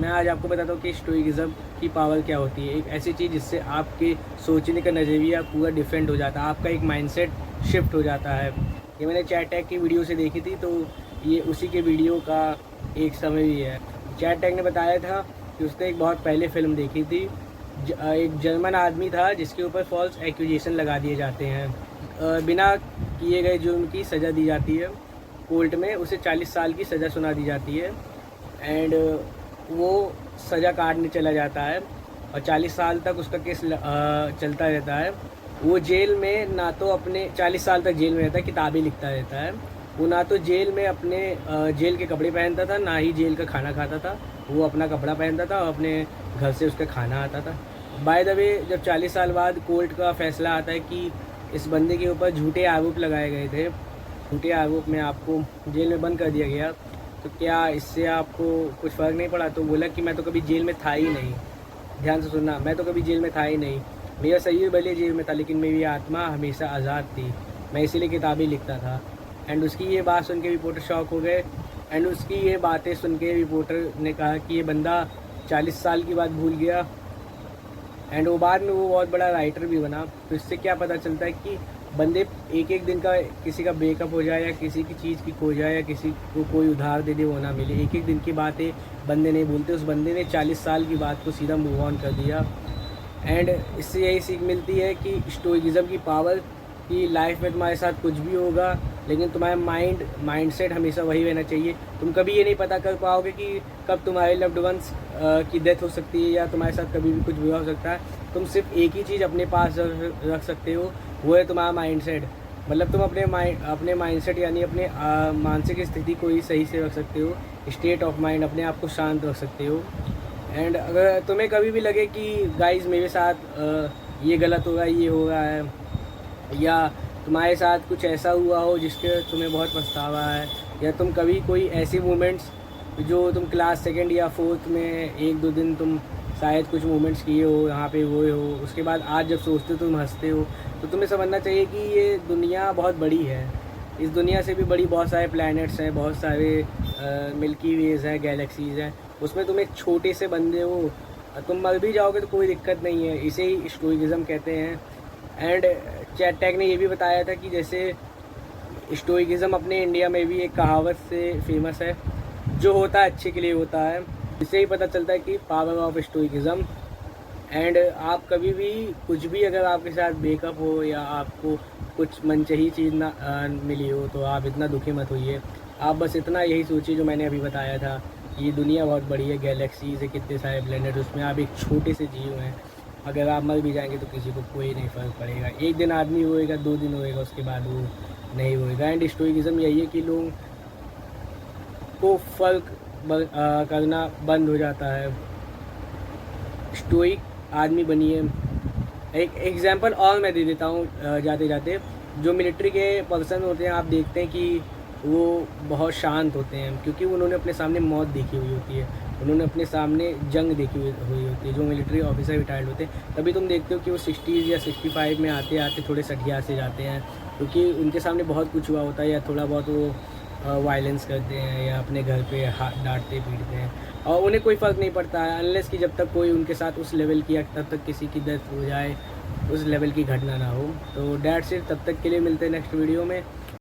मैं आज आपको बताता हूँ कि स्टोइकिज़्म की पावर क्या होती है। एक ऐसी चीज़ जिससे आपके सोचने का नज़रिया पूरा डिफरेंट हो जाता है, आपका एक माइंडसेट शिफ्ट हो जाता है। ये मैंने चैट टैग की वीडियो से देखी थी, तो ये उसी के वीडियो का एक समय भी है। चैट टैग ने बताया था कि उसने एक बहुत पहले फ़िल्म देखी थी। एक जर्मन आदमी था जिसके ऊपर फॉल्स एक्यूजेशन लगा दिए जाते हैं। बिना किए गए जुर्म की सज़ा दी जाती है कोर्ट में, उसे 40 साल की सज़ा सुना दी जाती है एंड वो सज़ा काटने चला जाता है और 40 साल तक उसका केस चलता रहता है। वो जेल में ना तो अपने 40 साल तक जेल में रहता है, किताबें लिखता रहता है। वो ना तो जेल में अपने जेल के कपड़े पहनता था, ना ही जेल का खाना खाता था। वो अपना कपड़ा पहनता था और अपने घर से उसका खाना आता था। बाय द वे, जब 40 साल बाद कोर्ट का फैसला आता है कि इस बंदे के ऊपर झूठे आरोप लगाए गए थे, झूठे आरोप में आपको जेल में बंद कर दिया गया, तो क्या इससे आपको कुछ फ़र्क नहीं पड़ा? तो बोला कि मैं तो कभी जेल में था ही नहीं। ध्यान से सुनना, मैं तो कभी जेल में था ही नहीं। मेरा शरीर भले जेल में था, लेकिन मेरी आत्मा हमेशा आज़ाद थी। मैं इसीलिए किताबें लिखता था। एंड उसकी ये बात सुन के रिपोर्टर शॉक हो गए। एंड उसकी ये बातें सुन के रिपोर्टर ने कहा कि ये बंदा 40 साल की बात भूल गया। एंड वो बाद में वो बहुत बड़ा राइटर भी बना। तो इससे क्या पता चलता है कि बंदे एक एक दिन का किसी का ब्रेकअप हो जाए या किसी की चीज़ की खो जाए या किसी को कोई उधार दे दे वो ना मिले, एक एक दिन की बातें बंदे नहीं भूलते। उस बंदे ने 40 साल की बात को सीधा मूव ऑन कर दिया। एंड इससे यही सीख मिलती है कि स्टोइकिज़्म की पावर, कि लाइफ में तुम्हारे साथ कुछ भी होगा लेकिन तुम्हारा माइंडसेट हमेशा वही रहना चाहिए। तुम कभी ये नहीं पता कर पाओगे कि कब तुम्हारे लव्ड वंस की डेथ हो सकती है या तुम्हारे साथ कभी भी कुछ बुरा हो सकता है। तुम सिर्फ एक ही चीज़ अपने पास रख सकते हो, वो है तुम्हारा माइंडसेट। मतलब तुम अपने माइंडसेट यानी अपने मानसिक स्थिति को ही सही से रख सकते हो, स्टेट ऑफ माइंड, अपने आप को शांत रख सकते हो। एंड अगर तुम्हें कभी भी लगे कि गाइस मेरे साथ ये गलत हो रहा है, ये हो रहा है, या तुम्हारे साथ कुछ ऐसा हुआ हो जिसके तुम्हें बहुत पछतावा है, या तुम कभी कोई ऐसी मोमेंट्स जो तुम क्लास सेकंड या फोर्थ में 1-2 दिन तुम शायद कुछ मोमेंट्स किए हो, यहाँ पे हुए हो, उसके बाद आज जब सोचते हो तुम हंसते हो, तो तुम्हें समझना चाहिए कि ये दुनिया बहुत बड़ी है। इस दुनिया से भी बड़ी बहुत सारे प्लैनेट्स हैं, बहुत सारे मिल्की वेज हैं, गैलेक्सीज़ हैं। उसमें तुम एक छोटे से बंदे हो, तुम मर भी जाओगे तो कोई दिक्कत नहीं है। इसे ही स्टोइकिज़्म कहते हैं। एंड चैट टैग ने ये भी बताया था कि जैसे स्टोइकिज़्म अपने इंडिया में भी एक कहावत से फेमस है, जो होता है अच्छे के लिए होता है। इससे ही पता चलता है कि पावर ऑफ स्टोइकिज़्म। एंड आप कभी भी कुछ भी, अगर आपके साथ ब्रेकअप हो या आपको कुछ मनचाही चीज़ ना मिली हो, तो आप इतना दुखी मत होइए। आप बस इतना यही सोचिए जो मैंने अभी बताया था, ये दुनिया बहुत बड़ी है, गैलेक्सीज़ है, कितने सारे प्लैनेट, उसमें आप एक छोटे से जीव हैं। अगर आप मर भी जाएंगे तो किसी को कोई नहीं फ़र्क पड़ेगा। एक दिन आदमी होएगा, 2 दिन होएगा, उसके बाद वो नहीं होएगा। एंड स्टोइकिज़्म यही है कि लोगों को फ़र्क करना बंद हो जाता है। स्टोइक आदमी बनिए। एक एग्जांपल और मैं दे देता हूँ जाते जाते। जो मिलिट्री के पर्सन होते हैं, आप देखते हैं कि वो बहुत शांत होते हैं, क्योंकि उन्होंने अपने सामने मौत देखी हुई होती है, उन्होंने अपने सामने जंग देखी हुई होती है। जो मिलिट्री ऑफिसर रिटायर्ड होते हैं, तभी तुम देखते हो कि वो 60s या 65 में आते आते थोड़े सठिया से जाते हैं, क्योंकि उनके सामने बहुत कुछ हुआ होता है, या थोड़ा बहुत वो वायलेंस करते हैं या अपने घर पे डांटते पीटते हैं, और उन्हें कोई फ़र्क नहीं पड़ता है, अनलेस कि जब तक कोई उनके साथ उस लेवल की, या तब तक किसी की डेथ हो जाए, उस लेवल की घटना ना हो। तो डैट्स इट। तब तक के लिए मिलते हैं नेक्स्ट वीडियो में।